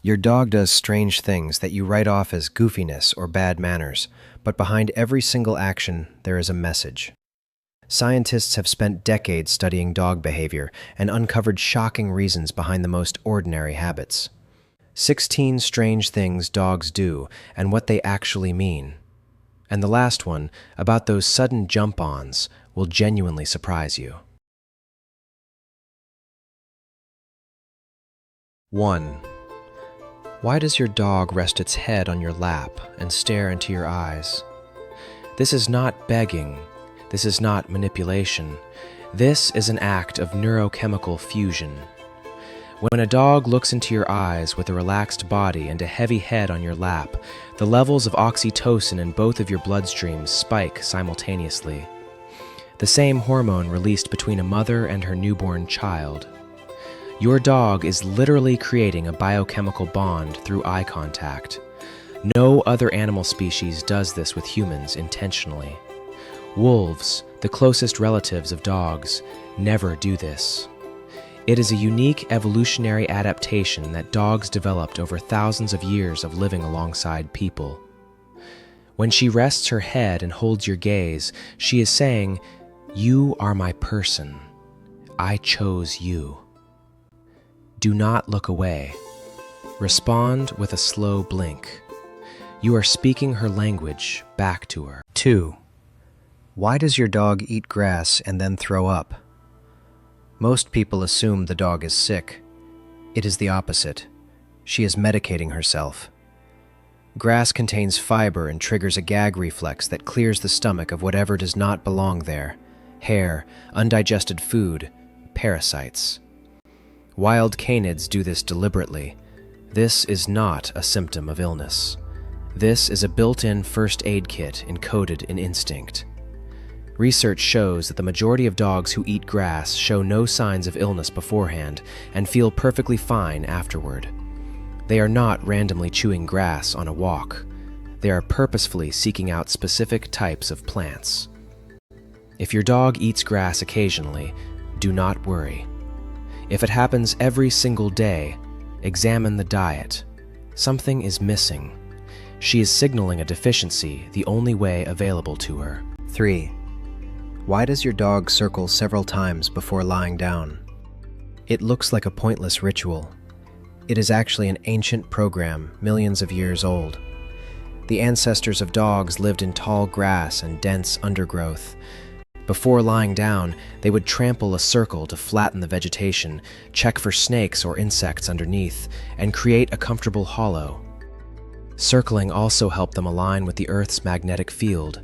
Your dog does strange things that you write off as goofiness or bad manners, but behind every single action, there is a message. Scientists have spent decades studying dog behavior and uncovered shocking reasons behind the most ordinary habits. 16 strange things dogs do and what they actually mean. And the last one, about those sudden jump-ons, will genuinely surprise you. 1. Why does your dog rest its head on your lap and stare into your eyes? This is not begging. This is not manipulation. This is an act of neurochemical fusion. When a dog looks into your eyes with a relaxed body and a heavy head on your lap, the levels of oxytocin in both of your bloodstreams spike simultaneously. The same hormone released between a mother and her newborn child. Your dog is literally creating a biochemical bond through eye contact. No other animal species does this with humans intentionally. Wolves, the closest relatives of dogs, never do this. It is a unique evolutionary adaptation that dogs developed over thousands of years of living alongside people. When she rests her head and holds your gaze, she is saying, "You are my person. I chose you." Do not look away. Respond with a slow blink. You are speaking her language back to her. 2. Why does your dog eat grass and then throw up? Most people assume the dog is sick. It is the opposite. She is medicating herself. Grass contains fiber and triggers a gag reflex that clears the stomach of whatever does not belong there: hair, undigested food, parasites. Wild canids do this deliberately. This is not a symptom of illness. This is a built-in first aid kit encoded in instinct. Research shows that the majority of dogs who eat grass show no signs of illness beforehand and feel perfectly fine afterward. They are not randomly chewing grass on a walk. They are purposefully seeking out specific types of plants. If your dog eats grass occasionally, do not worry. If it happens every single day, examine the diet. Something is missing. She is signaling a deficiency the only way available to her. 3. Why does your dog circle several times before lying down? It looks like a pointless ritual. It is actually an ancient program, millions of years old. The ancestors of dogs lived in tall grass and dense undergrowth. Before lying down, they would trample a circle to flatten the vegetation, check for snakes or insects underneath, and create a comfortable hollow. Circling also helped them align with the Earth's magnetic field.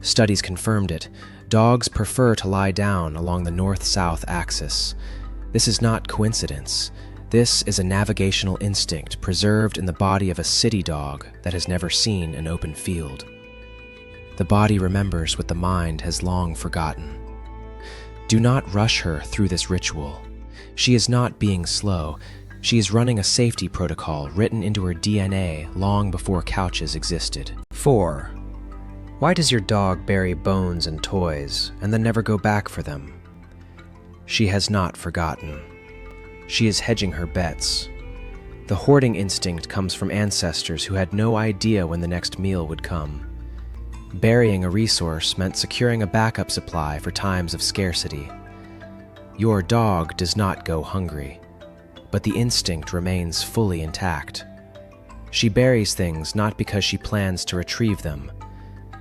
Studies confirmed it. Dogs prefer to lie down along the north-south axis. This is not coincidence. This is a navigational instinct preserved in the body of a city dog that has never seen an open field. The body remembers what the mind has long forgotten. Do not rush her through this ritual. She is not being slow. She is running a safety protocol written into her DNA long before couches existed. 4. Why does your dog bury bones and toys and then never go back for them? She has not forgotten. She is hedging her bets. The hoarding instinct comes from ancestors who had no idea when the next meal would come. Burying a resource meant securing a backup supply for times of scarcity. Your dog does not go hungry, but the instinct remains fully intact. She buries things not because she plans to retrieve them.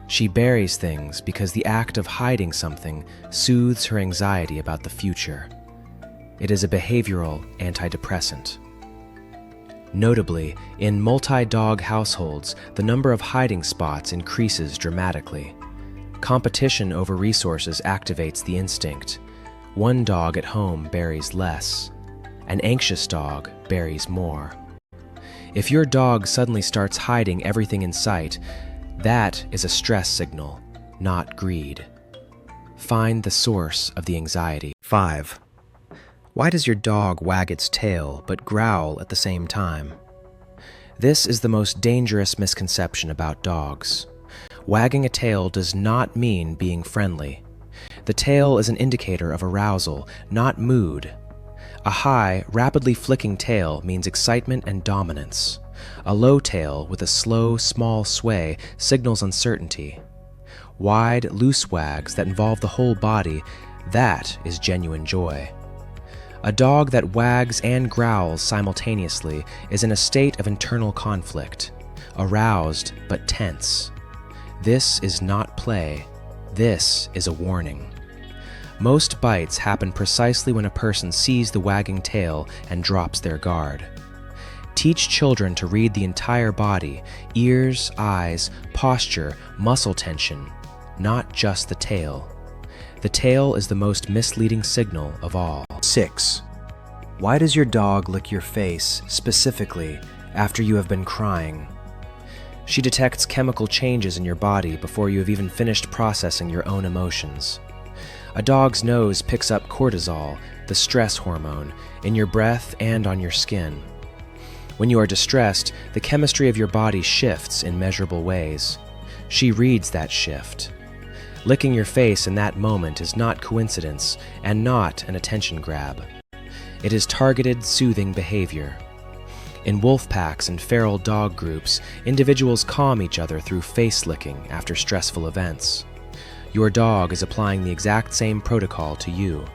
She buries things because the act of hiding something soothes her anxiety about the future. It is a behavioral antidepressant. Notably, in multi-dog households, the number of hiding spots increases dramatically. Competition over resources activates the instinct. One dog at home buries less. An anxious dog buries more. If your dog suddenly starts hiding everything in sight, that is a stress signal, not greed. Find the source of the anxiety. 5. Why does your dog wag its tail but growl at the same time? This is the most dangerous misconception about dogs. Wagging a tail does not mean being friendly. The tail is an indicator of arousal, not mood. A high, rapidly flicking tail means excitement and dominance. A low tail with a slow, small sway signals uncertainty. Wide, loose wags that involve the whole body, that is genuine joy. A dog that wags and growls simultaneously is in a state of internal conflict, aroused but tense. This is not play. This is a warning. Most bites happen precisely when a person sees the wagging tail and drops their guard. Teach children to read the entire body, ears, eyes, posture, muscle tension, not just the tail. The tail is the most misleading signal of all. 6. Why does your dog lick your face, specifically, after you have been crying? She detects chemical changes in your body before you have even finished processing your own emotions. A dog's nose picks up cortisol, the stress hormone, in your breath and on your skin. When you are distressed, the chemistry of your body shifts in measurable ways. She reads that shift. Licking your face in that moment is not coincidence and not an attention grab. It is targeted, soothing behavior. In wolf packs and feral dog groups, individuals calm each other through face licking after stressful events. Your dog is applying the exact same protocol to you.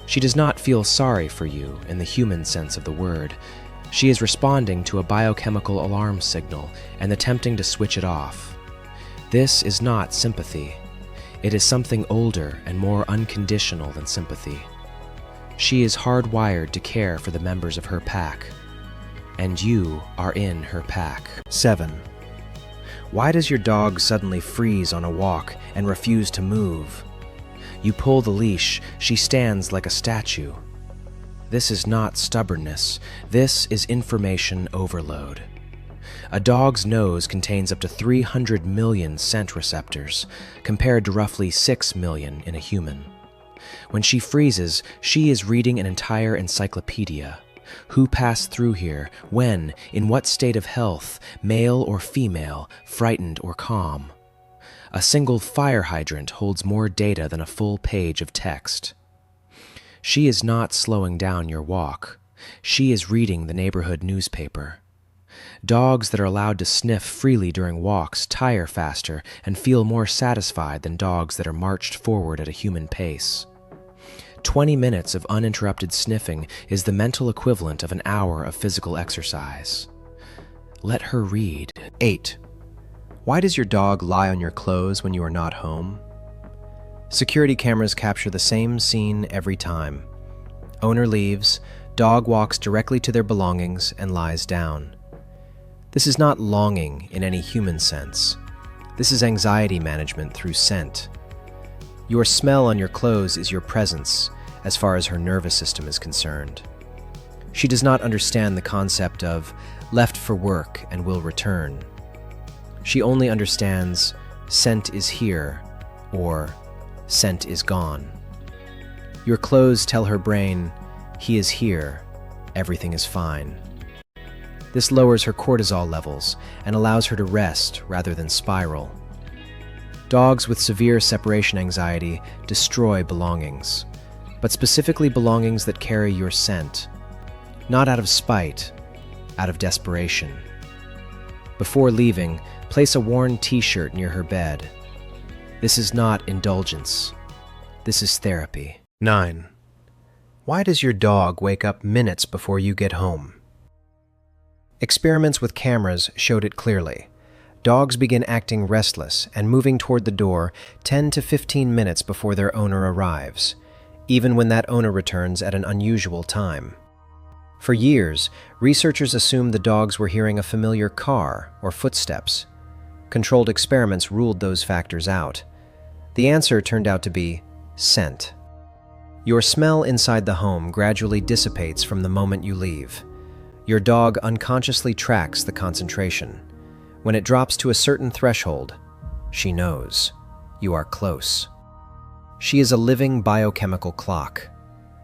She does not feel sorry for you in the human sense of the word. She is responding to a biochemical alarm signal and attempting to switch it off. This is not sympathy. It is something older and more unconditional than sympathy. She is hardwired to care for the members of her pack, and you are in her pack. 7. Why does your dog suddenly freeze on a walk and refuse to move? You pull the leash, she stands like a statue. This is not stubbornness, this is information overload. A dog's nose contains up to 300 million scent receptors, compared to roughly 6 million in a human. When she freezes, she is reading an entire encyclopedia. Who passed through here, when, in what state of health, male or female, frightened or calm. A single fire hydrant holds more data than a full page of text. She is not slowing down your walk. She is reading the neighborhood newspaper. Dogs that are allowed to sniff freely during walks tire faster and feel more satisfied than dogs that are marched forward at a human pace. 20 minutes of uninterrupted sniffing is the mental equivalent of an hour of physical exercise. Let her read. 8. Why does your dog lie on your clothes when you are not home? Security cameras capture the same scene every time. Owner leaves, dog walks directly to their belongings and lies down. This is not longing in any human sense. This is anxiety management through scent. Your smell on your clothes is your presence, as far as her nervous system is concerned. She does not understand the concept of left for work and will return. She only understands scent is here, or scent is gone. Your clothes tell her brain, he is here, everything is fine. This lowers her cortisol levels and allows her to rest rather than spiral. Dogs with severe separation anxiety destroy belongings, but specifically belongings that carry your scent, not out of spite, out of desperation. Before leaving, place a worn t-shirt near her bed. This is not indulgence. This is therapy. 9. Why does your dog wake up minutes before you get home? Experiments with cameras showed it clearly. Dogs begin acting restless and moving toward the door 10 to 15 minutes before their owner arrives, even when that owner returns at an unusual time. For years, researchers assumed the dogs were hearing a familiar car or footsteps. Controlled experiments ruled those factors out. The answer turned out to be scent. Your smell inside the home gradually dissipates from the moment you leave. Your dog unconsciously tracks the concentration. When it drops to a certain threshold, she knows you are close. She is a living biochemical clock.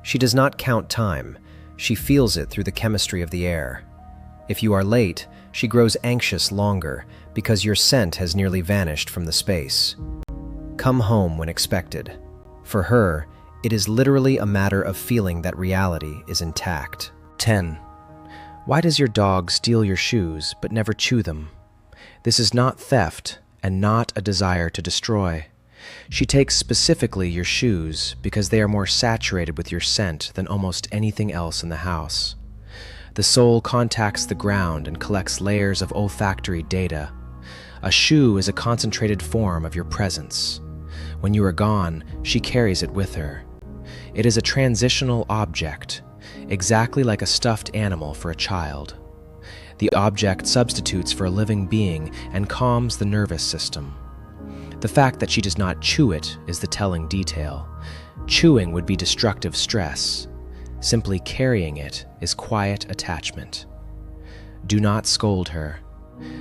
She does not count time. She feels it through the chemistry of the air. If you are late, she grows anxious longer because your scent has nearly vanished from the space. Come home when expected. For her, It is literally a matter of feeling that reality is intact. 10. Why does your dog steal your shoes but never chew them? This is not theft and not a desire to destroy. She takes specifically your shoes because they are more saturated with your scent than almost anything else in the house. The soul contacts the ground and collects layers of olfactory data. A shoe is a concentrated form of your presence. When you are gone, she carries it with her. It is a transitional object, exactly like a stuffed animal for a child. The object substitutes for a living being and calms the nervous system. The fact that she does not chew it is the telling detail. Chewing would be destructive stress. Simply carrying it is quiet attachment. Do not scold her.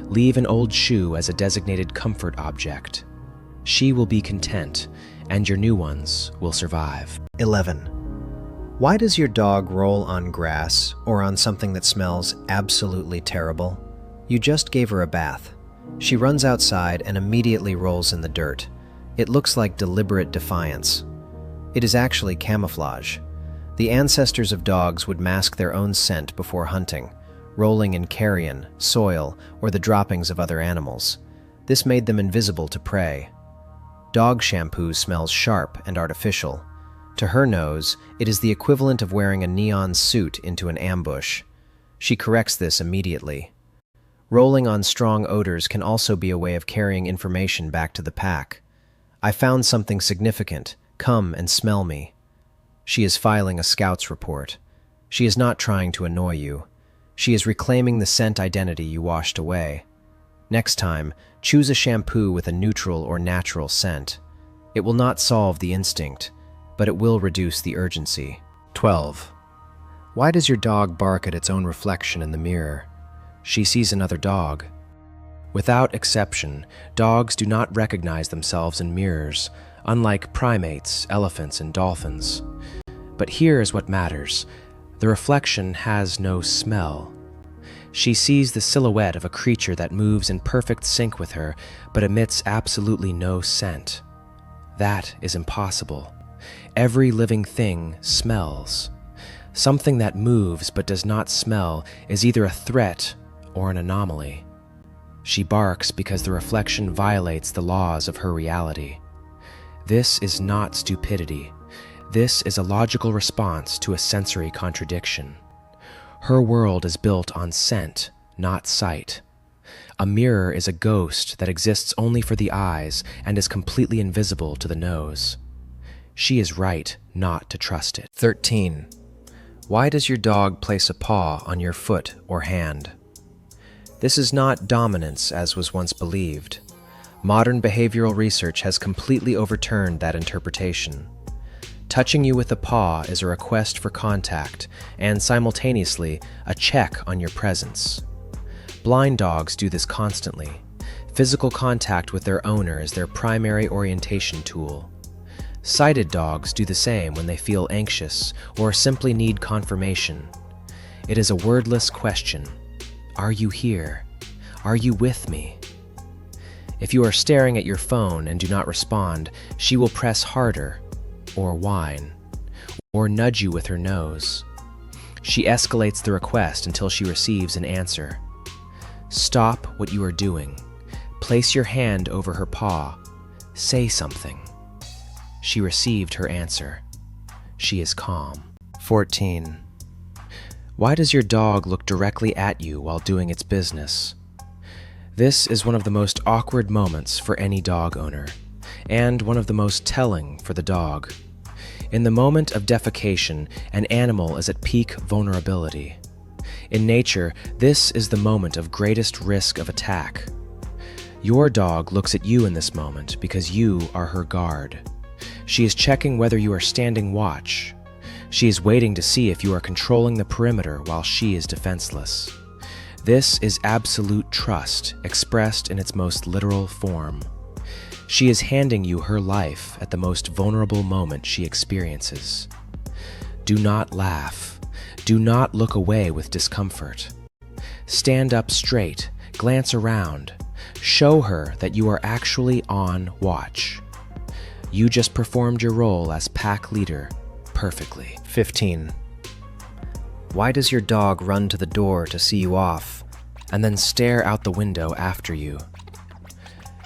Leave an old shoe as a designated comfort object. She will be content, and your new ones will survive. 11. Why does your dog roll on grass or on something that smells absolutely terrible? You just gave her a bath. She runs outside and immediately rolls in the dirt. It looks like deliberate defiance. It is actually camouflage. The ancestors of dogs would mask their own scent before hunting, rolling in carrion, soil, or the droppings of other animals. This made them invisible to prey. Dog shampoo smells sharp and artificial. To her nose, it is the equivalent of wearing a neon suit into an ambush. She corrects this immediately. Rolling on strong odors can also be a way of carrying information back to the pack. I found something significant. Come and smell me. She is filing a scout's report. She is not trying to annoy you. She is reclaiming the scent identity you washed away. Next time, choose a shampoo with a neutral or natural scent. It will not solve the instinct, but it will reduce the urgency. 12. Why does your dog bark at its own reflection in the mirror? She sees another dog. Without exception, dogs do not recognize themselves in mirrors, unlike primates, elephants, and dolphins. But here is what matters. The reflection has no smell. She sees the silhouette of a creature that moves in perfect sync with her, but emits absolutely no scent. That is impossible. Every living thing smells. Something that moves but does not smell is either a threat or an anomaly. She barks because the reflection violates the laws of her reality. This is not stupidity. This is a logical response to a sensory contradiction. Her world is built on scent, not sight. A mirror is a ghost that exists only for the eyes and is completely invisible to the nose. She is right not to trust it. 13. Why does your dog place a paw on your foot or hand? This is not dominance as was once believed. Modern behavioral research has completely overturned that interpretation. Touching you with a paw is a request for contact and simultaneously a check on your presence. Blind dogs do this constantly. Physical contact with their owner is their primary orientation tool. Sighted dogs do the same when they feel anxious or simply need confirmation. It is a wordless question. Are you here? Are you with me? If you are staring at your phone and do not respond, she will press harder, or whine, or nudge you with her nose. She escalates the request until she receives an answer. Stop what you are doing. Place your hand over her paw. Say something. She received her answer. She is calm. 14. Why does your dog look directly at you while doing its business? This is one of the most awkward moments for any dog owner, and one of the most telling for the dog. In the moment of defecation, an animal is at peak vulnerability. In nature, this is the moment of greatest risk of attack. Your dog looks at you in this moment because you are her guard. She is checking whether you are standing watch. She is waiting to see if you are controlling the perimeter while she is defenseless. This is absolute trust, expressed in its most literal form. She is handing you her life at the most vulnerable moment she experiences. Do not laugh. Do not look away with discomfort. Stand up straight, glance around. Show her that you are actually on watch. You just performed your role as pack leader perfectly. 15. Why does your dog run to the door to see you off, And then stare out the window after you?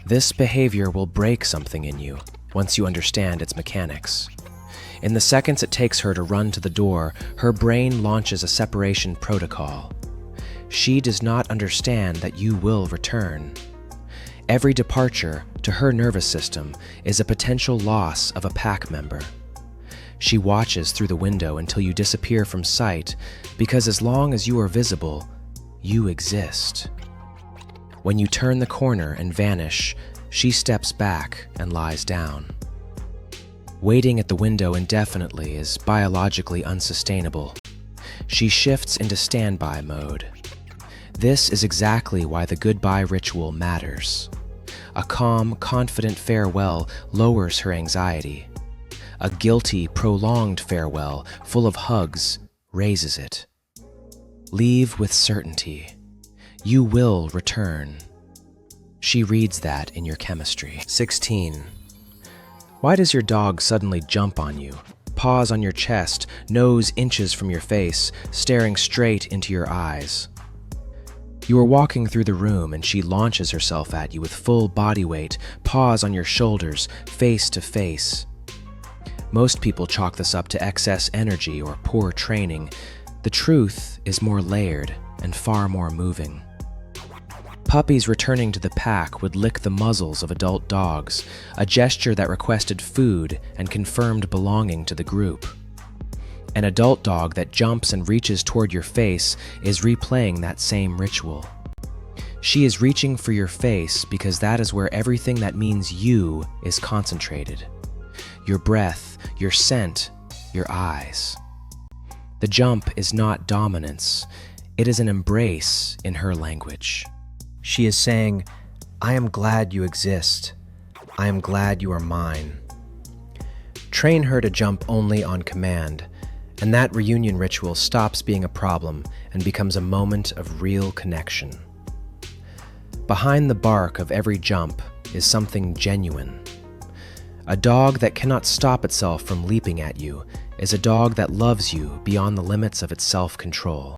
This behavior will break something in you once you understand its mechanics. In the seconds it takes her to run to the door, her brain launches a separation protocol. She does not understand that you will return. Every departure to her nervous system is a potential loss of a pack member. She watches through the window until you disappear from sight, because as long as you are visible, you exist. When you turn the corner and vanish, she steps back and lies down. Waiting at the window indefinitely is biologically unsustainable. She shifts into standby mode. This is exactly why the goodbye ritual matters. A calm, confident farewell lowers her anxiety. A guilty, prolonged farewell, full of hugs, raises it. Leave with certainty. You will return. She reads that in your chemistry. 16. Why does your dog suddenly jump on you, paws on your chest, nose inches from your face, staring straight into your eyes? You are walking through the room and she launches herself at you with full body weight, paws on your shoulders, face to face. Most people chalk this up to excess energy or poor training. The truth is more layered and far more moving. Puppies returning to the pack would lick the muzzles of adult dogs, a gesture that requested food and confirmed belonging to the group. An adult dog that jumps and reaches toward your face is replaying that same ritual. She is reaching for your face because that is where everything that means you is concentrated. Your breath, your scent, your eyes. The jump is not dominance. It is an embrace in her language. She is saying, I am glad you exist. I am glad you are mine. Train her to jump only on command, and that reunion ritual stops being a problem and becomes a moment of real connection. Behind the bark of every jump is something genuine. A dog that cannot stop itself from leaping at you is a dog that loves you beyond the limits of its self-control.